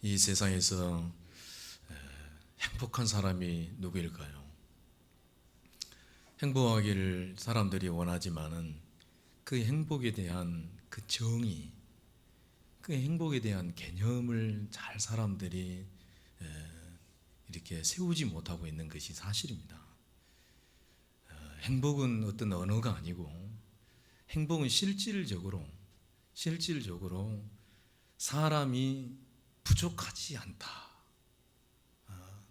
이 세상에서 행복한 사람이 누구일까요? 행복하기를 사람들이 원하지만은 그 행복에 대한 그 정의, 그 행복에 대한 개념을 잘 사람들이 이렇게 세우지 못하고 있는 것이 사실입니다. 행복은 어떤 언어가 아니고 행복은 실질적으로 사람이 부족하지 않다.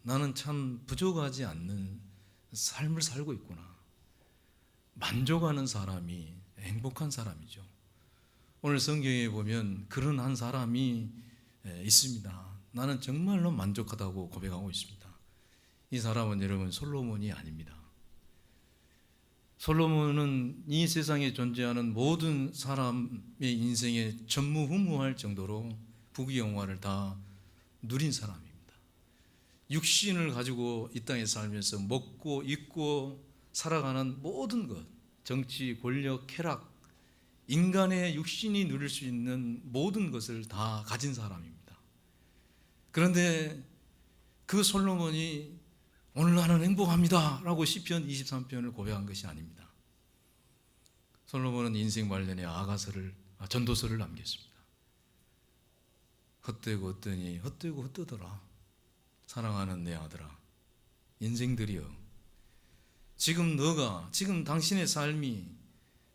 나는 참 부족하지 않는 삶을 살고 있구나. 만족하는 사람이 행복한 사람이죠. 오늘 성경에 보면 그런 한 사람이 있습니다. 나는 정말로 만족하다고 고백하고 있습니다. 이 사람은 여러분 솔로몬이 아닙니다. 솔로몬은 이 세상에 존재하는 모든 사람의 인생에 전무후무할 정도로 부귀영화를 다 누린 사람입니다. 육신을 가지고 이 땅에 살면서 먹고 입고 살아가는 모든 것, 정치, 권력, 쾌락, 인간의 육신이 누릴 수 있는 모든 것을 다 가진 사람입니다. 그런데 그 솔로몬이 오늘 나는 행복합니다 라고 시편 23편을 고백한 것이 아닙니다. 솔로몬은 인생 말년에 전도서를 남겼습니다. 헛되고 헛되니 헛되고 헛되더라. 사랑하는 내 아들아, 인생들이여, 지금 당신의 삶이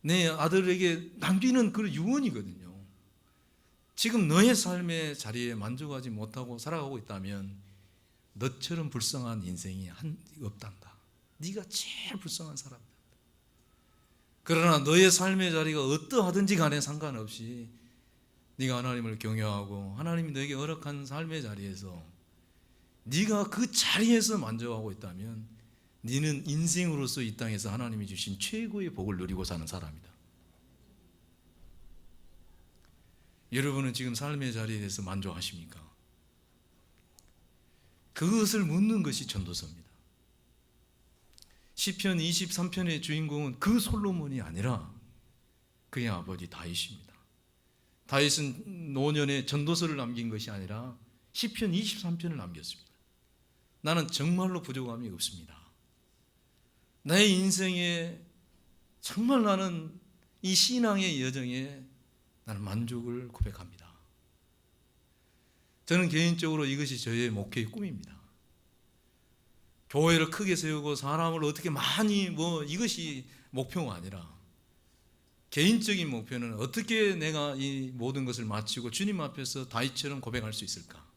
내 아들에게 남기는 그 유언이거든요. 지금 너의 삶의 자리에 만족하지 못하고 살아가고 있다면 너처럼 불쌍한 인생이 없단다. 네가 제일 불쌍한 사람이다. 그러나 너의 삶의 자리가 어떠하든지 간에 상관없이 네가 하나님을 경외하고 하나님이 너에게 허락한 삶의 자리에서 네가 그 자리에서 만족하고 있다면 네는 인생으로서 이 땅에서 하나님이 주신 최고의 복을 누리고 사는 사람이다. 여러분은 지금 삶의 자리에 대해서 만족하십니까? 그것을 묻는 것이 전도서입니다. 시편 23편의 주인공은 그 솔로몬이 아니라 그의 아버지 다윗입니다. 다윗은 노년에 전도서를 남긴 것이 아니라 시편 23편을 남겼습니다. 나는 정말로 부족함이 없습니다. 내 인생에 정말 나는 이 신앙의 여정에 나는 만족을 고백합니다. 저는 개인적으로 이것이 저의 목회의 꿈입니다. 교회를 크게 세우고 사람을 어떻게 많이 이것이 목표가 아니라 개인적인 목표는 어떻게 내가 이 모든 것을 마치고 주님 앞에서 다윗처럼 고백할 수 있을까?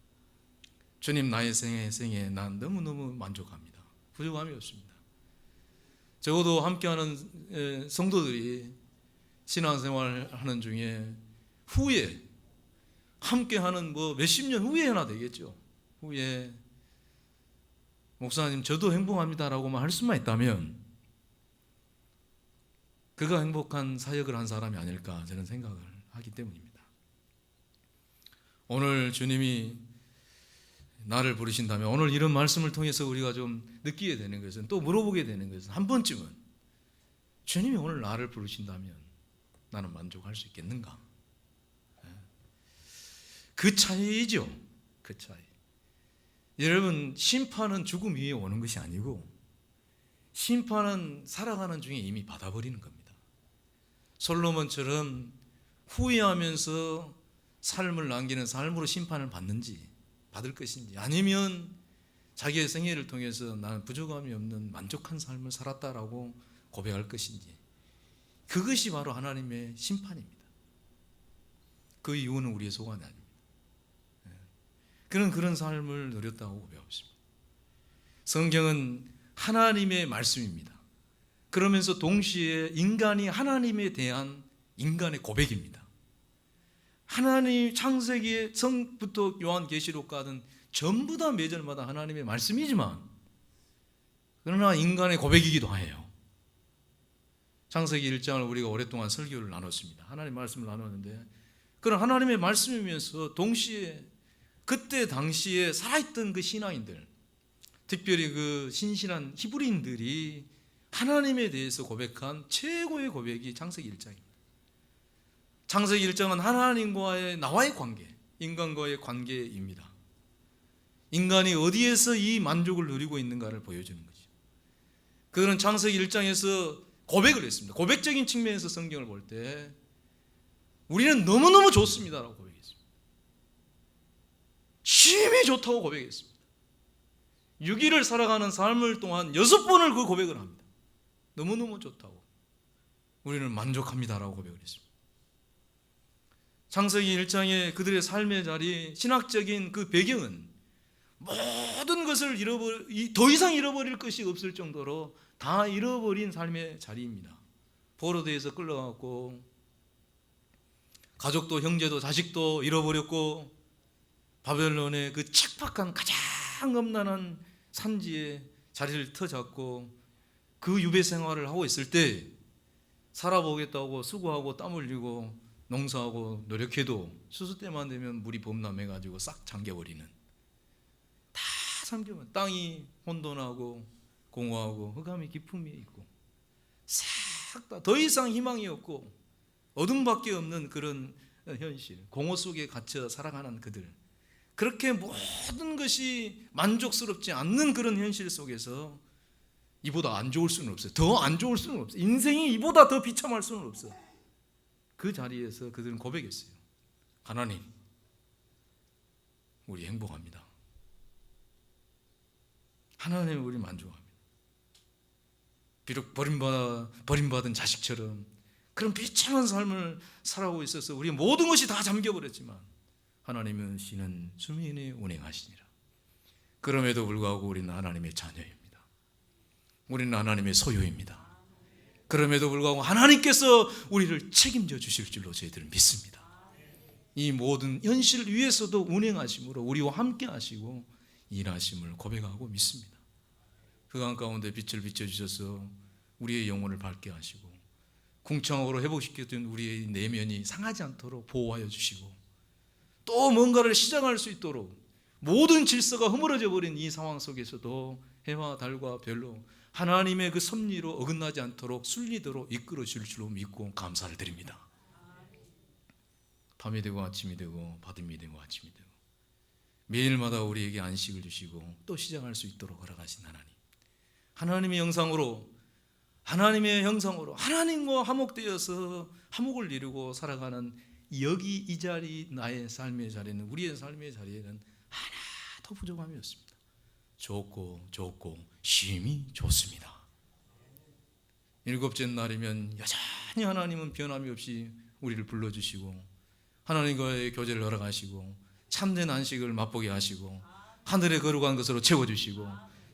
주님, 나의 생에 난 너무너무 만족합니다. 부족함이 없습니다. 적어도 함께하는 성도들이 신앙생활하는 중에 후에 함께하는 몇십 년 후에나 되겠죠. 후에 목사님 저도 행복합니다라고만 할 수만 있다면 그가 행복한 사역을 한 사람이 아닐까 저는 생각을 하기 때문입니다. 오늘 주님이 나를 부르신다면 오늘 이런 말씀을 통해서 우리가 좀 느끼게 되는 것은, 또 물어보게 되는 것은, 한 번쯤은 주님이 오늘 나를 부르신다면 나는 만족할 수 있겠는가? 그 차이죠. 그 차이. 여러분, 심판은 죽음 위에 오는 것이 아니고 심판은 살아가는 중에 이미 받아버리는 겁니다. 솔로몬처럼 후회하면서 삶을 남기는 삶으로 심판을 받을 것인지, 아니면 자기의 생애를 통해서 나는 부족함이 없는 만족한 삶을 살았다라고 고백할 것인지, 그것이 바로 하나님의 심판입니다. 그 이유는 우리의 소관이 아닙니다. 그는 그런 삶을 누렸다고 고백하고 있습니다. 성경은 하나님의 말씀입니다. 그러면서 동시에 인간이 하나님에 대한 인간의 고백입니다. 하나님 창세기의 성부터 요한계시록까지는 전부 다 매절마다 하나님의 말씀이지만 그러나 인간의 고백이기도 해요. 창세기 1장을 우리가 오랫동안 설교를 나눴습니다. 하나님의 말씀을 나눴는데 그런 하나님의 말씀이면서 동시에 그때 당시에 살아있던 그 신앙인들, 특별히 그 신실한 히브리인들이 하나님에 대해서 고백한 최고의 고백이 창세기 1장입니다. 창세기 1장은 하나님과의 나와의 관계, 인간과의 관계입니다. 인간이 어디에서 이 만족을 누리고 있는가를 보여주는 거죠. 그들은 창세기 1장에서 고백을 했습니다. 고백적인 측면에서 성경을 볼 때 우리는 너무너무 좋습니다라고 고백했습니다. 심히 좋다고 고백했습니다. 6일을 살아가는 삶을 동안 6번을 그 고백을 합니다. 너무너무 좋다고. 우리는 만족합니다라고 고백을 했습니다. 창세기 1장의 그들의 삶의 자리, 신학적인 그 배경은 모든 것을 더 이상 잃어버릴 것이 없을 정도로 다 잃어버린 삶의 자리입니다. 포로대에서 끌려갔고, 가족도 형제도 자식도 잃어버렸고, 바벨론의 그 척박한 가장 음란한 산지에 자리를 터잡고 그 유배 생활을 하고 있을 때 살아보겠다고 수고하고 땀 흘리고 농사하고 노력해도 수수 때만 되면 물이 범람해가지고 싹 잠겨버리는, 다 잠겨버린, 땅이 혼돈하고 공허하고 흑암의 깊음이 있고 싹 다 더 이상 희망이 없고 어둠밖에 없는 그런 현실, 공허 속에 갇혀 살아가는 그들, 그렇게 모든 것이 만족스럽지 않는 그런 현실 속에서 이보다 안 좋을 수는 없어요. 더 안 좋을 수는 없어요. 인생이 이보다 더 비참할 수는 없어요. 그 자리에서 그들은 고백했어요. 하나님, 우리 행복합니다. 하나님, 우리 만족합니다. 비록 버림받은 자식처럼 그런 비참한 삶을 살아가고 있어서 우리 모든 것이 다 잠겨버렸지만 하나님은 쉬는 수면에 운행하시니라. 그럼에도 불구하고 우리는 하나님의 자녀입니다. 우리는 하나님의 소유입니다. 그럼에도 불구하고 하나님께서 우리를 책임져 주실 줄로 저희들은 믿습니다. 이 모든 현실 위에서도 운행하심으로 우리와 함께 하시고 일하심을 고백하고 믿습니다. 흑암 가운데 빛을 비춰주셔서 우리의 영혼을 밝게 하시고 궁창으로 회복시켰던 우리의 내면이 상하지 않도록 보호하여 주시고 또 뭔가를 시작할 수 있도록 모든 질서가 허물어져 버린 이 상황 속에서도 해와 달과 별로 하나님의 그 섭리로 어긋나지 않도록 순리대로 이끌어 줄 줄로 믿고 감사를 드립니다. 밤이 되고 아침이 되고 밤이 되고 아침이 되고 매일마다 우리에게 안식을 주시고 또 시작할 수 있도록 허락하신 하나님의 형상으로 하나님과 화목되어서 화목을 이루고 살아가는 여기 이 자리, 나의 삶의 자리는, 우리의 삶의 자리에는 하나도 부족함이 없습니다. 좋고 쉼이 좋습니다. 7째 날이면 여전히 하나님은 변함이 없이 우리를 불러주시고 하나님과의 교제를 허락하시고 참된 안식을 맛보게 하시고 하늘에 거룩한 것으로 채워주시고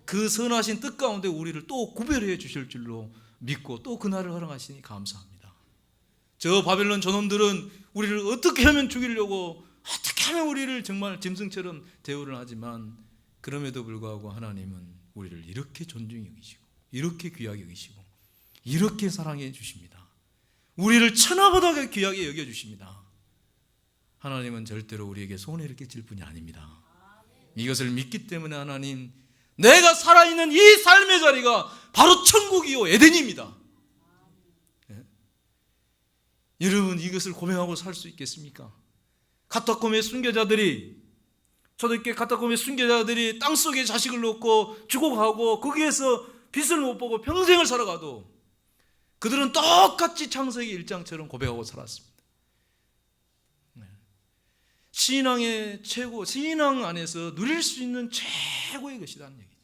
그 선하신 뜻 가운데 우리를 또 구별해 주실 줄로 믿고 또 그날을 허락하시니 감사합니다. 저 바벨론 저놈들은 우리를 어떻게 하면 죽이려고, 어떻게 하면 우리를 정말 짐승처럼 대우를 하지만 그럼에도 불구하고 하나님은 우리를 이렇게 존중히 여기시고 이렇게 귀하게 여기시고 이렇게 사랑해 주십니다. 우리를 천하보다 귀하게 여겨주십니다. 하나님은 절대로 우리에게 손해를 끼칠 분이 아닙니다. 이것을 믿기 때문에 하나님, 내가 살아있는 이 삶의 자리가 바로 천국이요 에덴입니다. 예? 여러분, 이것을 고백하고 살 수 있겠습니까? 카타콤의 순교자들이, 초대교회 카타콤의 순교자들이 땅속에 자식을 놓고 죽어가고 거기에서 빛을 못 보고 평생을 살아가도 그들은 똑같이 창세기 1장처럼 고백하고 살았습니다. 신앙의 최고, 신앙 안에서 누릴 수 있는 최고의 것이라는 얘기죠.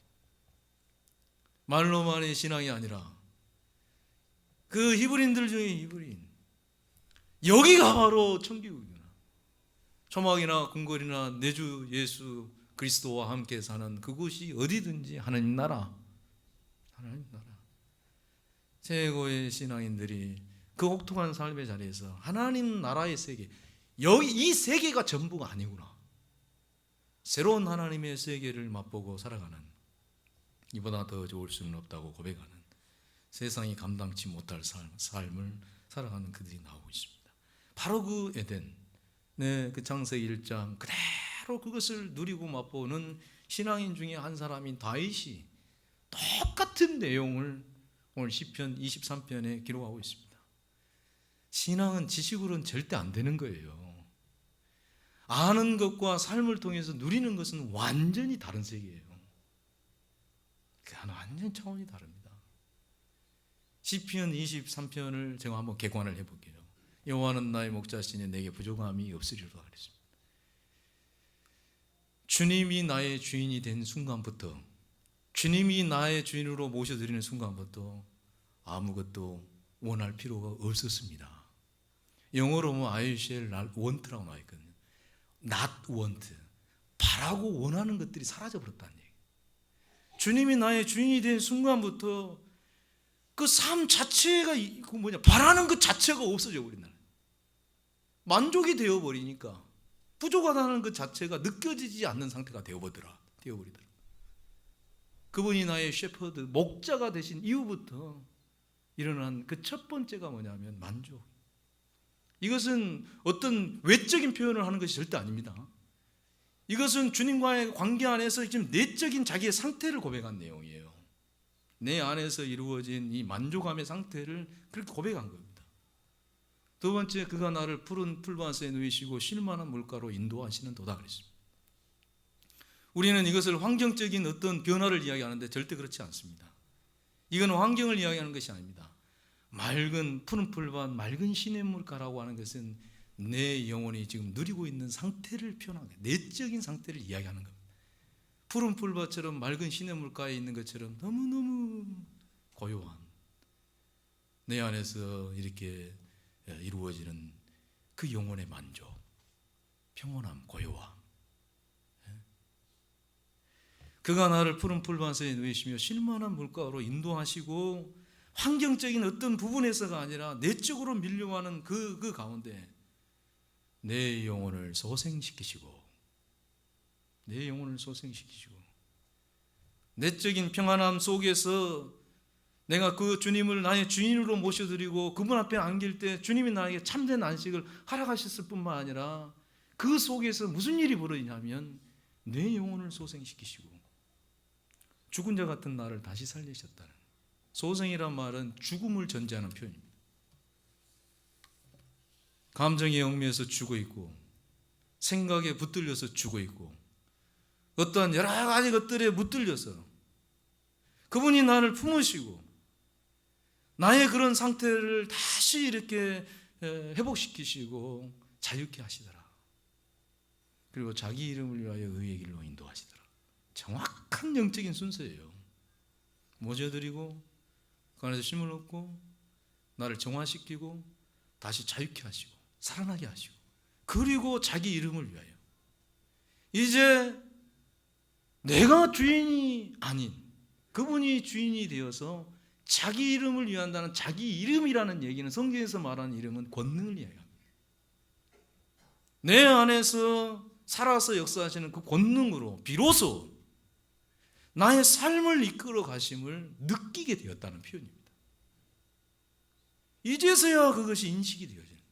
말로만의 신앙이 아니라 그 히브리인들 중에 히브리인, 여기가 바로 천국이구나. 초막이나 궁궐이나 내주 예수 그리스도와 함께 사는 그곳이 어디든지 하나님 나라, 하나님 나라. 최고의 신앙인들이 그 혹독한 삶의 자리에서 하나님 나라의 세계, 여기 이 세계가 전부가 아니구나, 새로운 하나님의 세계를 맛보고 살아가는, 이보다 더 좋을 수는 없다고 고백하는, 세상이 감당치 못할 삶을 살아가는 그들이 나오고 있습니다. 바로 그 에덴, 그 창세기 1장 그대로 그것을 누리고 맛보는 신앙인 중에 한 사람인 다윗이 똑같은 내용을 오늘 시편 23편에 기록하고 있습니다. 신앙은 지식으로는 절대 안 되는 거예요. 아는 것과 삶을 통해서 누리는 것은 완전히 다른 세계예요. 그 완전 차원이 다릅니다. 시편 23편을 제가 한번 개관을 해볼게요. 여호와는 나의 목자시니 내게 부족함이 없으리로다 그랬습니다. 주님이 나의 주인이 된 순간부터, 주님이 나의 주인으로 모셔드리는 순간부터 아무것도 원할 필요가 없었습니다. 영어로 보면 I shall not want라고 나와 있거든요. not want, 바라고 원하는 것들이 사라져버렸다는 얘기예요. 주님이 나의 주인이 된 순간부터 그 삶 자체가 바라는 것 자체가 없어져 버린다. 만족이 되어버리니까 부족하다는 것 자체가 느껴지지 않는 상태가 되어버리더라. 그분이 나의 셰퍼드, 목자가 되신 이후부터 일어난 그 첫 번째가 뭐냐면 만족. 이것은 어떤 외적인 표현을 하는 것이 절대 아닙니다. 이것은 주님과의 관계 안에서 지금 내적인 자기의 상태를 고백한 내용이에요. 내 안에서 이루어진 이 만족함의 상태를 그렇게 고백한 겁니다. 두 번째, 그가 나를 푸른 풀밭에 누이시고 쉴만한 물가로 인도하시는 도다 그랬습니다. 우리는 이것을 환경적인 어떤 변화를 이야기하는데 절대 그렇지 않습니다. 이건 환경을 이야기하는 것이 아닙니다. 맑은 푸른 풀밭, 맑은 시냇물가라고 하는 것은 내 영혼이 지금 누리고 있는 상태를 표현하는 거예요. 내적인 상태를 이야기하는 겁니다. 푸른 풀밭처럼 맑은 시냇물가에 있는 것처럼 너무너무 고요한 내 안에서 이렇게 이루어지는 그 영혼의 만족, 평온함, 고요함. 그가 나를 푸른 풀밭에 누이시며 쉴만한 물가로 인도하시고, 환경적인 어떤 부분에서가 아니라 내적으로 밀려가는 그 가운데 내 영혼을 소생시키시고, 내적인 평안함 속에서 내가 그 주님을 나의 주인으로 모셔드리고 그분 앞에 안길 때 주님이 나에게 참된 안식을 허락하셨을 뿐만 아니라 그 속에서 무슨 일이 벌어지냐면 내 영혼을 소생시키시고 죽은 자 같은 나를 다시 살리셨다는. 소생이란 말은 죽음을 전제하는 표현입니다. 감정의 얽매여서 죽어 있고 생각에 붙들려서 죽어 있고 어떠한 여러 가지 것들에 붙들려서 그분이 나를 품으시고 나의 그런 상태를 다시 이렇게 회복시키시고 자유케 하시더라. 그리고 자기 이름을 위하여 의의 길로 인도하시더라. 정확한 영적인 순서예요. 모셔드리고 그 안에서 쉼을 얻고 나를 정화시키고 다시 자유케 하시고 살아나게 하시고 그리고 자기 이름을 위하여 이제 내가 주인이 아닌 그분이 주인이 되어서 자기 이름을 위한다는 자기 이름이라는 얘기는 성경에서 말하는 이름은 권능을 이야기합니다. 내 안에서 살아서 역사하시는 그 권능으로 비로소 나의 삶을 이끌어 가심을 느끼게 되었다는 표현입니다. 이제서야 그것이 인식이 되어지는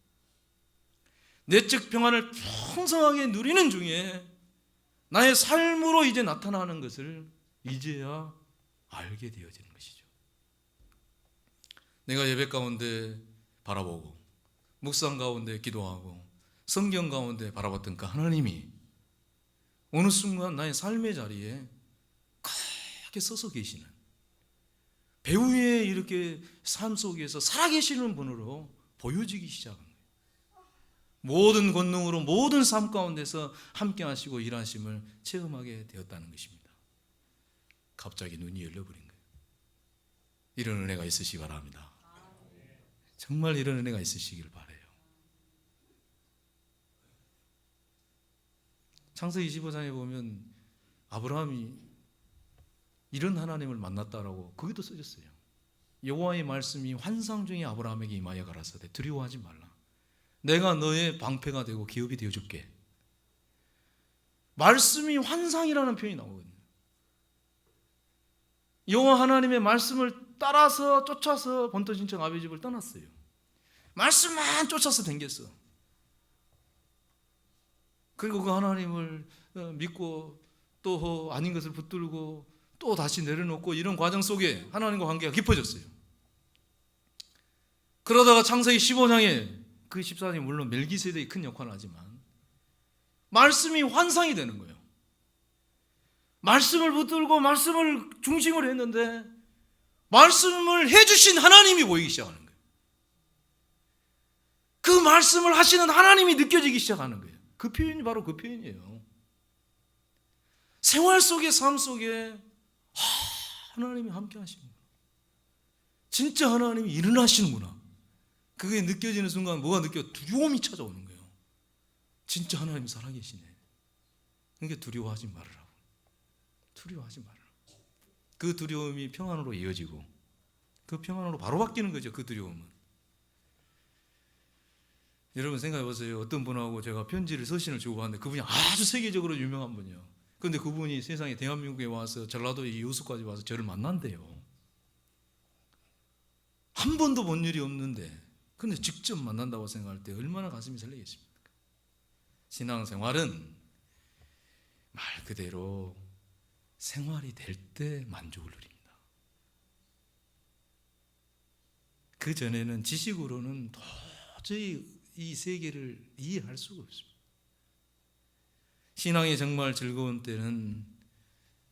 내적 평안을 풍성하게 누리는 중에 나의 삶으로 이제 나타나는 것을 이제야 알게 되어지는 것이죠. 내가 예배 가운데 바라보고 묵상 가운데 기도하고 성경 가운데 바라봤던 그 하나님이 어느 순간 나의 삶의 자리에 크게 서서 계시는 배후에 이렇게 삶 속에서 살아계시는 분으로 보여지기 시작한 거예요. 모든 권능으로 모든 삶 가운데서 함께 하시고 일하심을 체험하게 되었다는 것입니다. 갑자기 눈이 열려버린 거예요. 이런 은혜가 있으시기 바랍니다. 정말 이런 은혜가 있으시길 바라요. 창세기 25장에 보면 아브라함이 이런 하나님을 만났다라고 거기도 써졌어요. 여호와의 말씀이 환상 중에 아브라함에게 임하여 가라사대 두려워하지 말라. 내가 너의 방패가 되고 기업이 되어줄게. 말씀이 환상이라는 표현이 나오거든요. 여호와 하나님의 말씀을 따라서 쫓아서 본토신청 아비 집을 떠났어요. 말씀만 쫓아서 댕겼어. 그리고 그 하나님을 믿고 또 아닌 것을 붙들고 또 다시 내려놓고 이런 과정 속에 하나님과 관계가 깊어졌어요. 그러다가 창세기 15장에 그 14장이 물론 멜기세덱이 큰 역할을 하지만 말씀이 환상이 되는 거예요. 말씀을 붙들고 말씀을 중심으로 했는데 말씀을 해주신 하나님이 보이기 시작하는 거예요. 그 말씀을 하시는 하나님이 느껴지기 시작하는 거예요. 그 표현이 바로 그 표현이에요. 생활 속의 삶 속에 하나님이 함께 하시는구나. 진짜 하나님이 일어나시는구나. 그게 느껴지는 순간 뭐가 느껴? 두려움이 찾아오는 거예요. 진짜 하나님 살아계시네. 그러니까 두려워하지 말으라고. 두려워하지 말으라고. 그 두려움이 평안으로 이어지고 그 평안으로 바로 바뀌는 거죠. 그 두려움은. 여러분 생각해 보세요. 어떤 분하고 제가 편지를 서신을 주고받는데 그분이 아주 세계적으로 유명한 분이에요. 그런데 그분이 세상에 대한민국에 와서 전라도의 여수까지 와서 저를 만난대요. 한 번도 본 일이 없는데 그런데 직접 만난다고 생각할 때 얼마나 가슴이 설레겠습니까? 신앙생활은 말 그대로 생활이 될 때 만족을 누립니다. 그 전에는 지식으로는 도저히 이 세계를 이해할 수가 없습니다. 신앙이 정말 즐거운 때는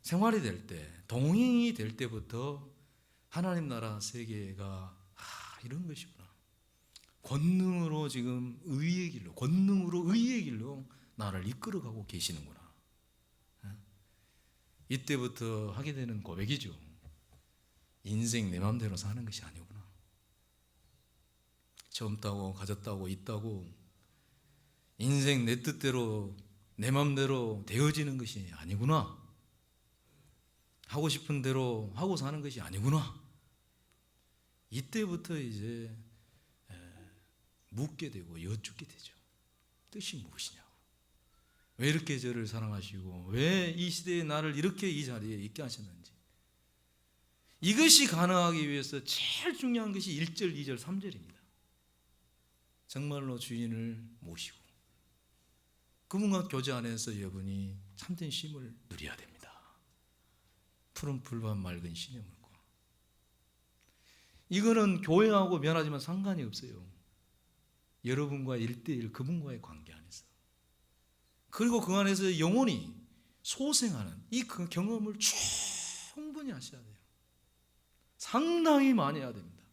생활이 될 때, 동행이 될 때부터 하나님 나라 세계가 이런 것이구나. 권능으로 지금 의의 길로, 권능으로 의의 길로 나를 이끌어가고 계시는구나. 이때부터 하게 되는 고백이죠. 인생 내 마음대로 사는 것이 아니구나. 젊다고 가졌다고 있다고 인생 내 뜻대로 내 마음대로 되어지는 것이 아니구나. 하고 싶은 대로 하고 사는 것이 아니구나. 이때부터 이제 묻게 되고 여쭙게 되죠. 뜻이 무엇이냐고. 왜 이렇게 저를 사랑하시고 왜 이 시대에 나를 이렇게 이 자리에 있게 하셨는지. 이것이 가능하기 위해서 제일 중요한 것이 1절, 2절, 3절입니다. 정말로 주인을 모시고 그분과 교제 안에서 여러분이 참된 쉼을 누려야 됩니다. 푸른 풀과 맑은 시냇물과. 이거는 교회하고 면하지만 상관이 없어요. 여러분과 1대1 그분과의 관계 안에서. 그리고 그 안에서 영원히 소생하는 이 그 경험을 충분히 하셔야 돼요. 상당히 많이 해야 됩니다.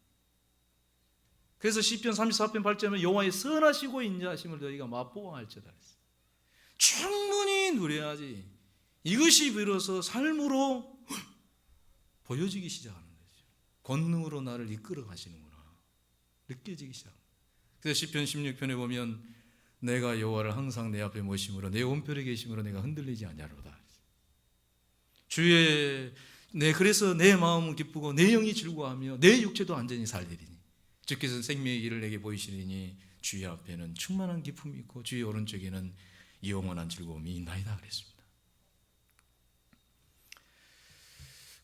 그래서 시편 34편 8절에 여호와의 선하시고 인자하심을 너희가 맛보아할지라 했어요. 충분히 누려야지 이것이 비로소 삶으로 보여지기 시작하는 거죠. 권능으로 나를 이끌어 가시는구나 느껴지기 시작합니다. 그래서 시편 16편에 보면 내가 여호와를 항상 내 앞에 모심으로 내 온편에 계심으로 내가 흔들리지 아니하로다. 그래서 내 마음은 기쁘고 내 영이 즐거워하며 내 육체도 안전히 살리리니 주께서 생명의 길을 내게 보이시리니 주의 앞에는 충만한 기쁨이 있고 주의 오른쪽에는 영원한 즐거움이 있나이다 그랬습니다.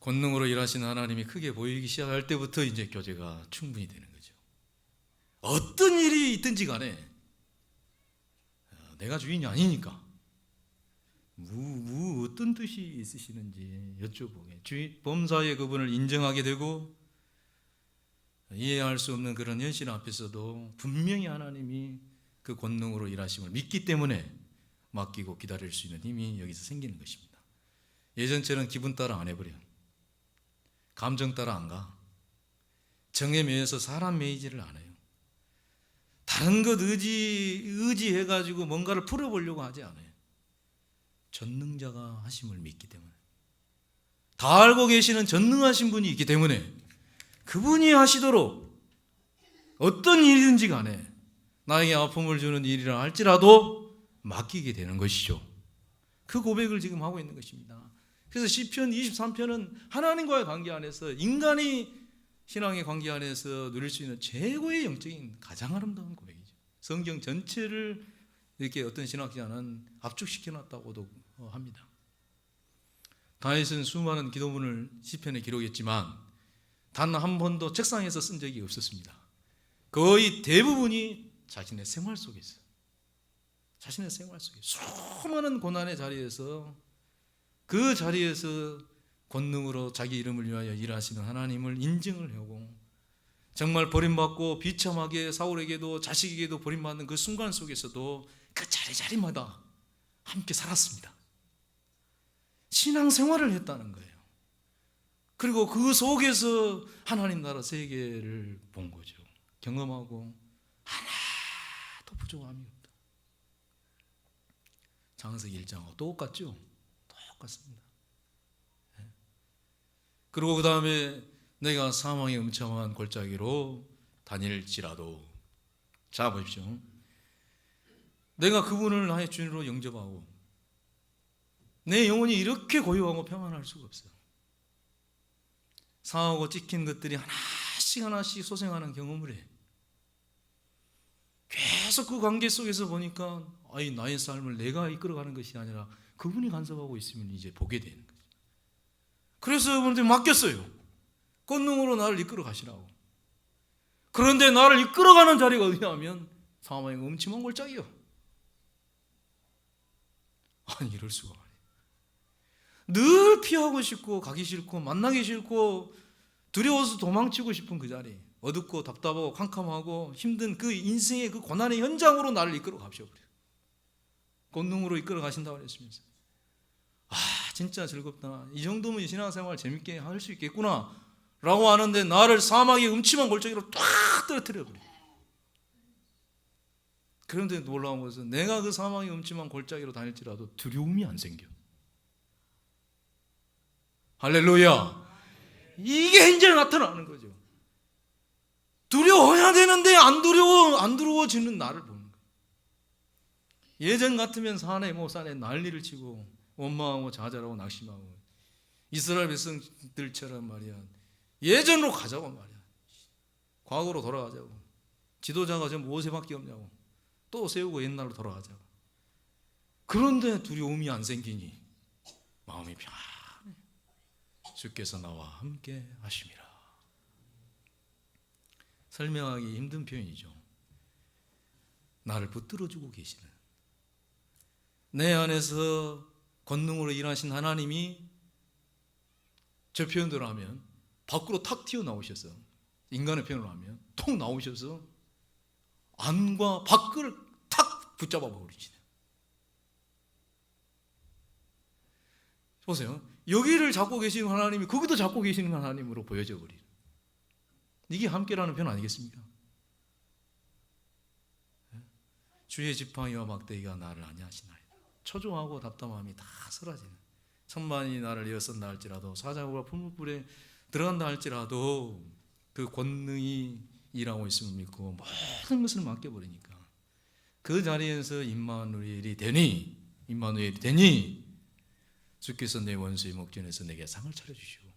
권능으로 일하시는 하나님이 크게 보이기 시작할 때부터 이제 교제가 충분히 되는 거죠. 어떤 일이 있든지 간에 내가 주인이 아니니까 어떤 뜻이 있으시는지 여쭤보게 범사의 그분을 인정하게 되고 이해할 수 없는 그런 현실 앞에서도 분명히 하나님이 그 권능으로 일하심을 믿기 때문에 맡기고 기다릴 수 있는 힘이 여기서 생기는 것입니다. 예전처럼 기분 따라 안 해버려요. 감정 따라 안 가. 정에 매여서 사람 매이지를 안 해요. 다른 것 의지해가지고 뭔가를 풀어보려고 하지 않아요. 전능자가 하심을 믿기 때문에, 다 알고 계시는 전능하신 분이 있기 때문에 그분이 하시도록 어떤 일이든지 간에 나에게 아픔을 주는 일이라 할지라도 맡기게 되는 것이죠. 그 고백을 지금 하고 있는 것입니다. 그래서 시편 23편은 하나님과의 관계 안에서 인간이 신앙의 관계 안에서 누릴 수 있는 최고의 영적인 가장 아름다운 고백이죠. 성경 전체를 이렇게 어떤 신학자는 압축시켜놨다고도 합니다. 다윗은 수많은 기도문을 시편에 기록했지만 단 한 번도 책상에서 쓴 적이 없었습니다. 거의 대부분이 자신의 생활 속에서, 수많은 고난의 자리에서, 그 자리에서 권능으로 자기 이름을 위하여 일하시는 하나님을 인정을 하고, 정말 버림받고 비참하게 사울에게도 자식에게도 버림받는 그 순간 속에서도 그 자리마다 함께 살았습니다. 신앙생활을 했다는 거예요. 그리고 그 속에서 하나님 나라 세계를 본 거죠. 경험하고 하나도 부족함이 없다. 창세기 1장하고 똑같죠? 똑같습니다. 그리고 그 다음에 내가 사망의 음침한 골짜기로 다닐지라도, 자 보십시오. 내가 그분을 나의 주인으로 영접하고 내 영혼이 이렇게 고요하고 평안할 수가 없어요. 상하고 찍힌 것들이 하나씩 하나씩 소생하는 경험을 해. 계속 그 관계 속에서 보니까 나의 삶을 내가 이끌어가는 것이 아니라 그분이 간섭하고 있으면 이제 보게 되는 거죠. 그래서 여러분들 맡겼어요. 권능으로 나를 이끌어 가시라고. 그런데 나를 이끌어가는 자리가 어디냐면 사망의 음침한 골짜기요. 아니, 이럴 수가. 늘 피하고 싶고 가기 싫고 만나기 싫고 두려워서 도망치고 싶은 그 자리, 어둡고 답답하고 캄캄하고 힘든 그 인생의 그 고난의 현장으로 나를 이끌어 가시오버려요. 권능으로 이끌어 가신다고 그랬으면서, 진짜 즐겁다, 이 정도면 신앙생활 재밌게 할 수 있겠구나 라고 하는데 나를 사망의 음침한 골짜기로 딱 떨어뜨려 버려요. 그런데 놀라운 것은 내가 그 사망의 음침한 골짜기로 다닐지라도 두려움이 안 생겨. 할렐루야. 이게 이제 나타나는 거죠. 두려워해야 되는데 안 두려워지는 나를 보는 거예요. 예전 같으면 산에 산에 난리를 치고 원망하고 좌절하고 낙심하고 이스라엘 백성들처럼 말이야, 예전으로 가자고 말이야. 과거로 돌아가자고. 지도자가 지금 모세밖에 없냐고. 또 세우고 옛날로 돌아가자고. 그런데 두려움이 안 생기니 마음이 평안해. 주께서 나와 함께 하심이라. 설명하기 힘든 표현이죠. 나를 붙들어주고 계시는, 내 안에서 권능으로 일하신 하나님이 저 표현대로 하면 밖으로 탁 튀어나오셔서, 인간의 표현으로 하면 톡 나오셔서 안과 밖을 탁 붙잡아 버리시네. 보세요. 여기를 잡고 계시는 하나님이 거기도 잡고 계시는 하나님으로 보여져 버리는, 이게 함께라는 표현 아니겠습니까? 주의 지팡이와 막대기가 나를 안위하시나이다. 초조하고 답답함이 다 사라지는, 천만이 나를 이어선다 할지라도 사자고가 풀무불에 들어간다 할지라도 그 권능이 일하고 있음을 믿고 모든 것을 맡겨버리니까 그 자리에서 임마누엘이 되니 주께서 내 원수의 목전에서 내게 상을 차려주시고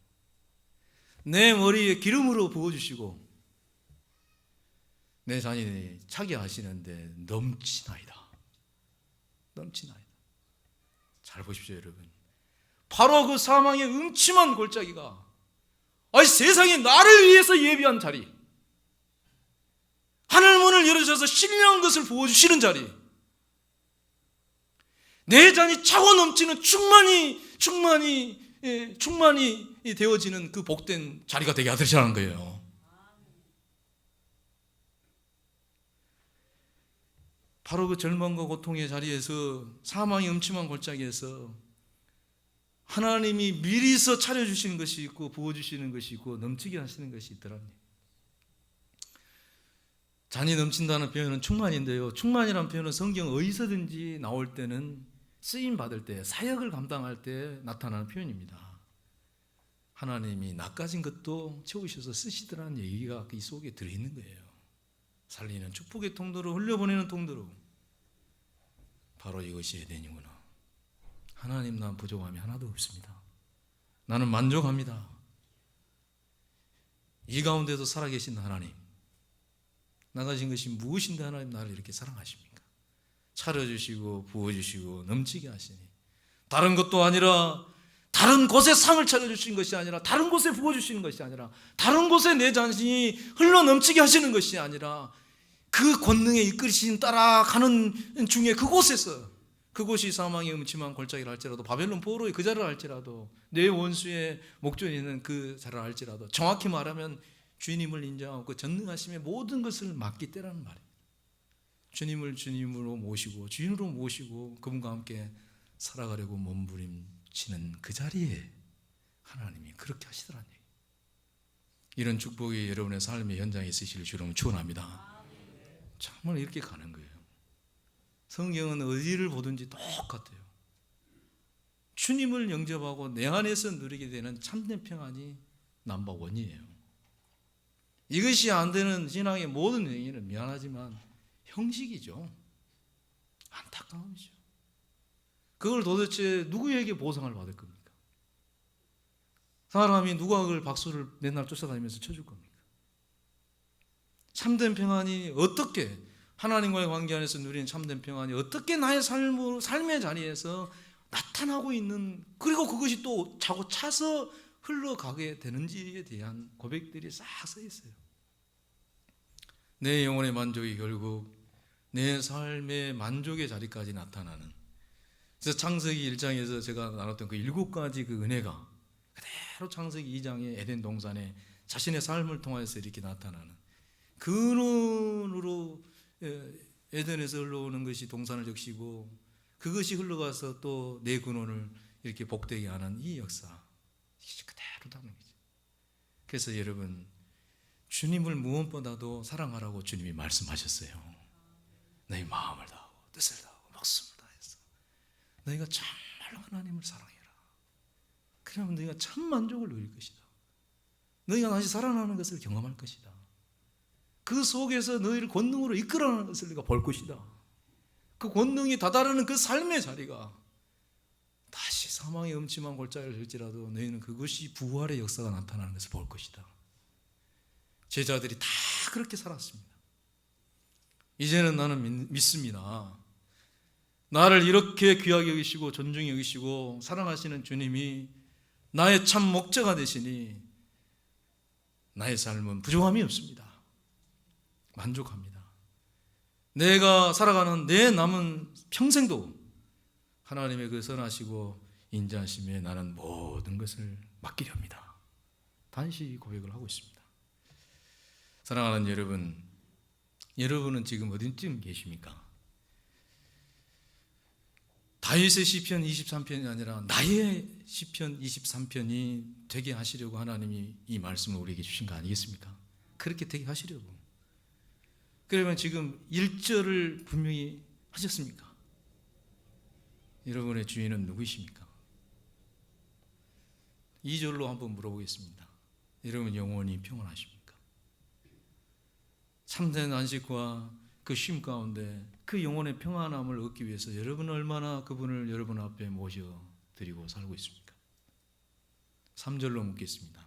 내 머리에 기름으로 부어주시고 내 잔이 차게 하시는데 넘치나이다. 잘 보십시오 여러분. 바로 그 사망의 음침한 골짜기가 세상에 나를 위해서 예비한 자리, 하늘문을 열어주셔서 신령한 것을 부어주시는 자리, 내 잔이 차고 넘치는 충만이 되어지는 그 복된 자리가 되게 하시라는 거예요. 바로 그 절망과 고통의 자리에서, 사망의 음침한 골짜기에서 하나님이 미리서 차려주시는 것이 있고 부어주시는 것이 있고 넘치게 하시는 것이 있더랍니다. 잔이 넘친다는 표현은 충만인데요, 충만이라는 표현은 성경 어디서든지 나올 때는 쓰임받을 때, 사역을 감당할 때 나타나는 표현입니다. 하나님이 낚아진 것도 채우셔서 쓰시더라는 얘기가 이 속에 들어있는 거예요. 살리는 축복의 통로로, 흘려보내는 통로로. 바로 이것이 에덴이구나. 하나님, 난 부족함이 하나도 없습니다. 나는 만족합니다. 이 가운데도 살아계신 하나님, 나가신 것이 무엇인데 하나님 나를 이렇게 사랑하십니까? 차려주시고 부어주시고 넘치게 하시니, 다른 것도 아니라, 다른 곳에 상을 차려주시는 것이 아니라, 다른 곳에 부어주시는 것이 아니라, 다른 곳에 내 자신이 흘러 넘치게 하시는 것이 아니라, 그 권능에 이끌리신 따라가는 중에 그곳에서, 그곳이 사망의 음침한 골짜기를 할지라도, 바벨론 포로의 그 자리를 할지라도, 내 원수의 목전에 있는 그 자리를 할지라도, 정확히 말하면 주님을 인정하고 그 전능하심의 모든 것을 맡기 때라는 말이에요. 주님을 주님으로 모시고 주인으로 모시고 그분과 함께 살아가려고 몸부림치는 그 자리에 하나님이 그렇게 하시더라는 얘기예요. 이런 축복이 여러분의 삶의 현장에 있으시길 주로 축원합니다. 정말 이렇게 가는 거예요. 성경은 어디를 보든지 똑같아요. 주님을 영접하고 내 안에서 누리게 되는 참된 평안이 넘버원이에요. 이것이 안 되는 신앙의 모든 행위는 미안하지만 형식이죠. 안타까움이죠. 그걸 도대체 누구에게 보상을 받을 겁니까? 사람이 누가 그걸 박수를 맨날 쫓아다니면서 쳐줄 겁니까? 참된 평안이 어떻게, 하나님과의 관계 안에서 누리는 참된 평안이 어떻게 나의 삶의 자리에서 나타나고 있는, 그리고 그것이 또 자꾸 차서 흘러가게 되는지에 대한 고백들이 싹 써 있어요. 내 영혼의 만족이 결국 내 삶의 만족의 자리까지 나타나는, 그래서 창세기 1장에서 제가 나눴던 그 7가지 그 은혜가 그대로 창세기 2장의 에덴 동산에 자신의 삶을 통해서 이렇게 나타나는, 근원으로 에덴에서 흘러오는 것이 동산을 적시고 그것이 흘러가서 또 내 근원을 이렇게 복되게 하는 이 역사, 그대로 담는 거죠. 그래서 여러분, 주님을 무엇보다도 사랑하라고 주님이 말씀하셨어요. 너희 마음을 다하고 뜻을 다하고 목숨을 다해서 너희가 정말로 하나님을 사랑해라. 그러면 너희가 참 만족을 누릴 것이다. 너희가 다시 살아나는 것을 경험할 것이다. 그 속에서 너희를 권능으로 이끌어가는 것을 네가 볼 것이다. 그 권능이 다다르는 그 삶의 자리가 다시 사망의 음침한 골짜기를 들지라도 너희는 그것이 부활의 역사가 나타나는 것을 볼 것이다. 제자들이 다 그렇게 살았습니다. 이제는 나는 믿습니다. 나를 이렇게 귀하게 여기시고 존중히 여기시고 사랑하시는 주님이 나의 참 목자가 되시니 나의 삶은 부족함이 없습니다. 만족합니다. 내가 살아가는 내 남은 평생도 하나님의 그 선하시고 인자하심에 나는 모든 것을 맡기려 합니다. 단시 고백을 하고 있습니다. 사랑하는 여러분, 여러분은 지금 어디쯤 계십니까? 다윗의 시편 23편이 아니라 나의 시편 23편이 되게 하시려고 하나님이 이 말씀을 우리에게 주신 거 아니겠습니까? 그렇게 되게 하시려고. 그러면 지금 1절을 분명히 하셨습니까? 여러분의 주인은 누구이십니까? 2절로 한번 물어보겠습니다. 여러분 영원히 평안하십니까? 참된 안식과 그 쉼 가운데 그 영혼의 평안함을 얻기 위해서 여러분은 얼마나 그분을 여러분 앞에 모셔드리고 살고 있습니까? 3절로 묻겠습니다.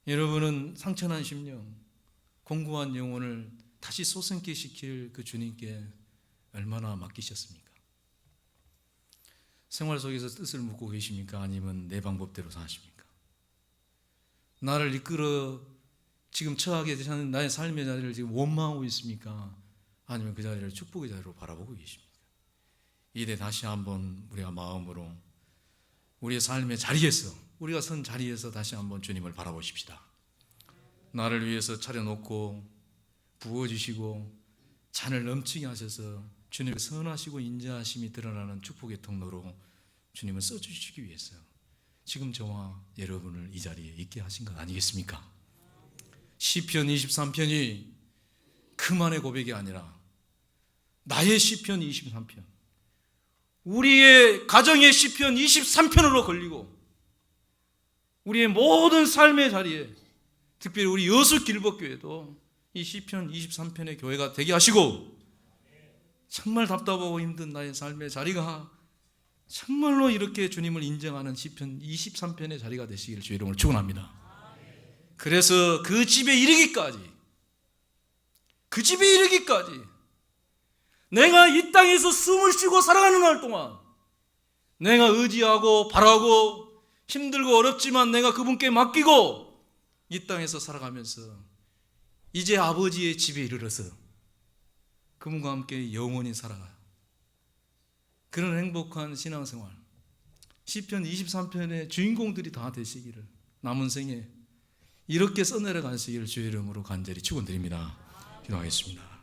여러분은 상처난 심령, 공고한 영혼을 다시 솟샘게 시킬 그 주님께 얼마나 맡기셨습니까? 생활 속에서 뜻을 묻고 계십니까? 아니면 내 방법대로 사십니까? 나를 이끌어 지금 처하게 되는 나의 삶의 자리를 지금 원망하고 있습니까? 아니면 그 자리를 축복의 자리로 바라보고 계십니까? 이때 다시 한번 우리가 마음으로 우리의 삶의 자리에서, 우리가 선 자리에서 다시 한번 주님을 바라보십시다. 나를 위해서 차려놓고 부어주시고 잔을 넘치게 하셔서 주님의 선하시고 인자하심이 드러나는 축복의 통로로 주님을 써주시기 위해서 지금 저와 여러분을 이 자리에 있게 하신 것 아니겠습니까? 시편 23편이 그만의 고백이 아니라 나의 시편 23편, 우리의 가정의 시편 23편으로 걸리고 우리의 모든 삶의 자리에, 특별히 우리 여수 길법교회도 이 시편 23편의 교회가 되게 하시고, 정말 답답하고 힘든 나의 삶의 자리가 정말로 이렇게 주님을 인정하는 시편 23편의 자리가 되시기를 주의 이름으로 축원합니다. 그래서 그 집에 이르기까지 내가 이 땅에서 숨을 쉬고 살아가는 날 동안 내가 의지하고 바라고 힘들고 어렵지만 내가 그분께 맡기고 이 땅에서 살아가면서 이제 아버지의 집에 이르러서 그분과 함께 영원히 살아가요. 그런 행복한 신앙생활, 시편 23편의 주인공들이 다 되시기를 남은 생에 이렇게 써내려가시기를 주의 이름으로 간절히 축원드립니다. 기도하겠습니다.